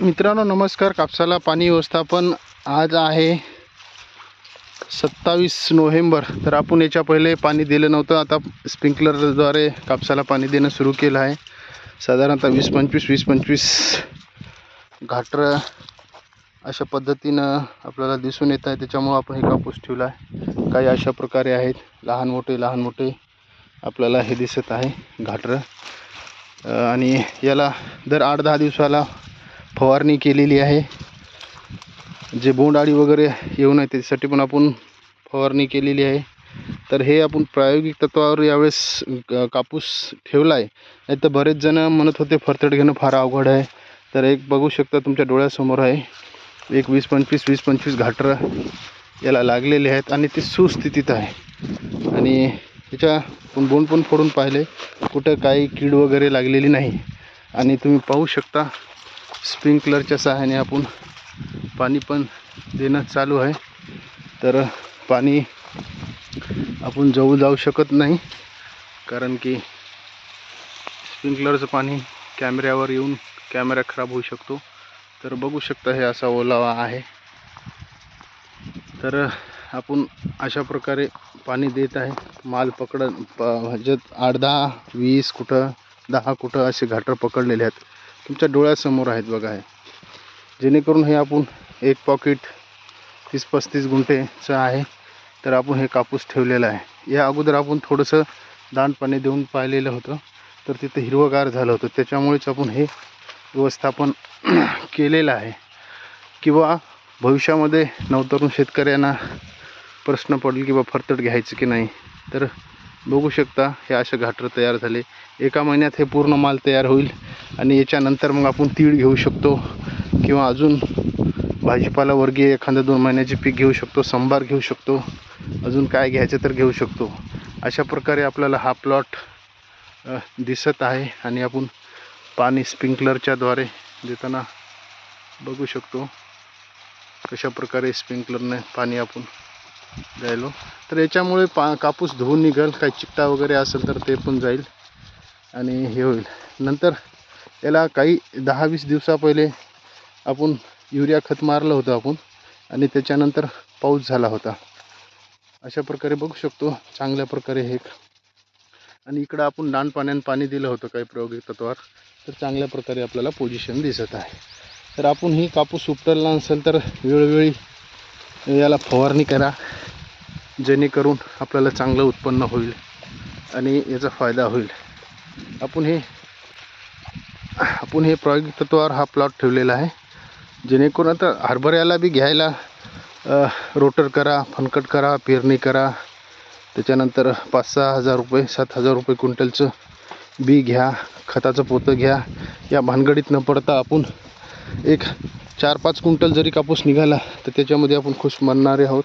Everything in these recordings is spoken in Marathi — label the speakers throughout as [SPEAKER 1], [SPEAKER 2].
[SPEAKER 1] मित्रांनो नमस्कार. कापसाला पाणी व्यवस्थापन आज आहे 27 नोव्हेंबर. तर आपण याच्या पहिले पाणी दिलं नव्हतं. आता स्प्रिंकलरद्वारे कापसाला पाणी देणं सुरू केलं आहे. साधारणतः 20-25 घाटर अशा पद्धतीनं आपल्याला दिसून येत आहे. त्याच्यामुळे आपण हे कापूस ठेवला आहे. काही अशा प्रकारे आहेत, लहान मोठे आपल्याला हे दिसत आहे घाटर. आणि याला दर 8-10 दिवसाला फवारणी केलेली आहे. जे बोंडअळी वगैरे येऊ नये त्यासाठी पण आपण फवारणी केलेली आहे. तर हे आपण प्रायोगिक तत्वावर यावेळेस कापूस ठेवला आहे. नाही तर बरेच जण म्हणत होते फरतड घेणं फार अवघड आहे. तर एक बघू शकता तुमच्या डोळ्यासमोर आहे, एक 20-25 घाटर याला लागलेले आहेत आणि ते सुस्थितीत आहे. आणि याच्या बोंड पण फोडून पाहिले, कुठं काही कीड वगैरे लागलेली नाही. आणि तुम्ही पाहू शकता स्प्रिंकलरच्या सहाय्याने आपण पाणी पण देणं चालू आहे. तर पाणी आपण जवळ जाऊ शकत नाही, कारण की स्प्रिंकलरचं पाणी कॅमेऱ्यावर येऊन कॅमेरा खराब होऊ शकतो. तर बघू शकता हे असा ओलावा आहे. तर आपण अशा प्रकारे पाणी देत आहे. माल म्हणजे 8-10-20 कुठं 10 कुठं असे घाटर पकडलेले आहेत. तुमच्या डोळ्यासमोर आहेत बघा. हे जेणेकरून हे आपण एक पॉकेट 30-35 गुंठेचं आहे. तर आपण हे कापूस ठेवलेला आहे. या अगोदर आपण थोडंसं दाण पाणी देऊन पाहिलेलं होतं, तर तिथं हिरवगार झालं होतं. त्याच्यामुळेच आपण हे व्यवस्थापन केलेलं आहे. किंवा भविष्यामध्ये नवतरुण शेतकऱ्यांना प्रश्न पडेल की बा फरतड घ्यायचं की नाही. तर बघू शकता हे असे घाटर तयार झाले. एका महिन्यात हे पूर्ण माल तयार होईल आणि याच्यानंतर मग आपण तीळ घेऊ शकतो किंवा अजून भाजीपाला वर्गीय एखाद्या 2 महिन्याचे पीक घेऊ शकतो, संभार घेऊ शकतो, अजून काय घ्यायचं तर घेऊ शकतो. अशा प्रकारे आपल्याला हा प्लॉट दिसत आहे. आणि आपण पाणी स्प्रिंकलरच्या द्वारे देताना बघू शकतो कशा प्रकारे स्प्रिंकलरने पाणी आपण द्यायलो. तर याच्यामुळे कापूस धुवून निघेल. काही चिकटा वगैरे असेल तर ते पण जाईल आणि हे होईल. नंतर याला काही 10-20 दिवसा पहिले आपण युरिया खत मारलं होतं आपण, आणि त्याच्यानंतर पाऊस झाला होता. अशा प्रकारे बघू शकतो चांगल्या प्रकारे हे. आणि इकडं आपण दाण पाण्यानं पाणी दिलं होतं काही प्रायोगिक तत्वावर. तर चांगल्या प्रकारे आपल्याला पोझिशन दिसत आहे. तर आपण ही कापूस उपटला नसेल तर वेळोवेळी याला फवारणी करा, जेणेकरून आपल्याला चांगलं उत्पन्न होईल आणि याचा फायदा होईल. आपण हे प्रायोगिक तत्वावर हा प्लॉट ठेवलेला आहे. जेणेकरून आता हरभऱ्याला बी घ्यायला रोटर करा, फनकट करा, पेरणी करा, त्याच्यानंतर 5-6 हजार रुपये 7 हजार रुपये क्विंटलचं बी घ्या, खताचं पोतं घ्या. या भानगडीत न पडता आपण एक 4-5 क्विंटल जरी कापूस निघाला तर त्याच्यामध्ये आपण खुश मानणारे आहोत.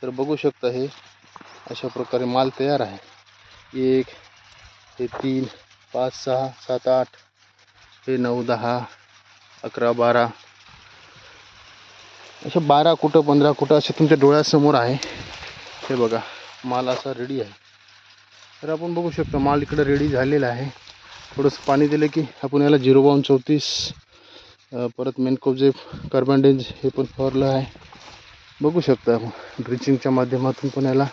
[SPEAKER 1] तर बघू शकता हे अशा प्रकारे माल तयार आहे. 1 हे 3 5 6 7 8 हे 9 10 11 12 अशा 12 कुठं 15 कुठं असे तुमच्या डोळ्यासमोर आहे. हे बघा माल असा रेडी आहे. तर आपण बघू शकता माल इकडं रेडी झालेला आहे. थोडंसं पाणी दिलं की आपण याला 0.34 परत मेनकोजेब कार्बनडेज हे पण फवारलं आहे. बघू शकता आपण ड्रिचिंगच्या माध्यमातून पण याला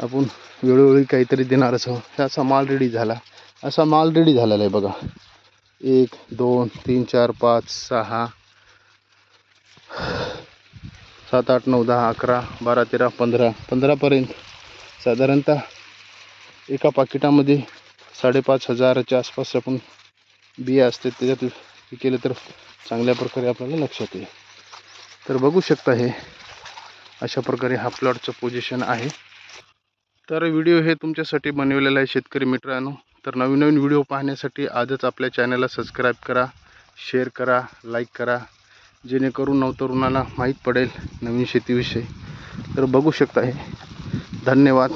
[SPEAKER 1] आपण वेळोवेळी काहीतरी देणारच आहोत. हे असा माल रेडी झालेला आहे बघा. 1 2 3 4 5 6 7 8 9 10 11 12 13 15पर्यंत साधारणतः एका पाकिटामध्ये 5,500च्या आसपास आपण बिया असते. त्याच्यात केलं तर चांगल्या प्रकारे आपल्याला लक्षात येईल. तर बघू शकता हे अशा प्रकारे हा प्लॉटचं पोझिशन आहे. तर व्हिडिओ हे तुमच्यासाठी बनवलेला आहे शेतकरी मित्रांनो. तर नवीन व्हिडिओ पाहण्यासाठी आजच आपल्या चॅनलला सबस्क्राईब करा, शेअर करा, लाईक करा, जेणेकरून नवतरुणाला माहीत पडेल नवीन शेतीविषयी. तर बघू शकता हे. धन्यवाद.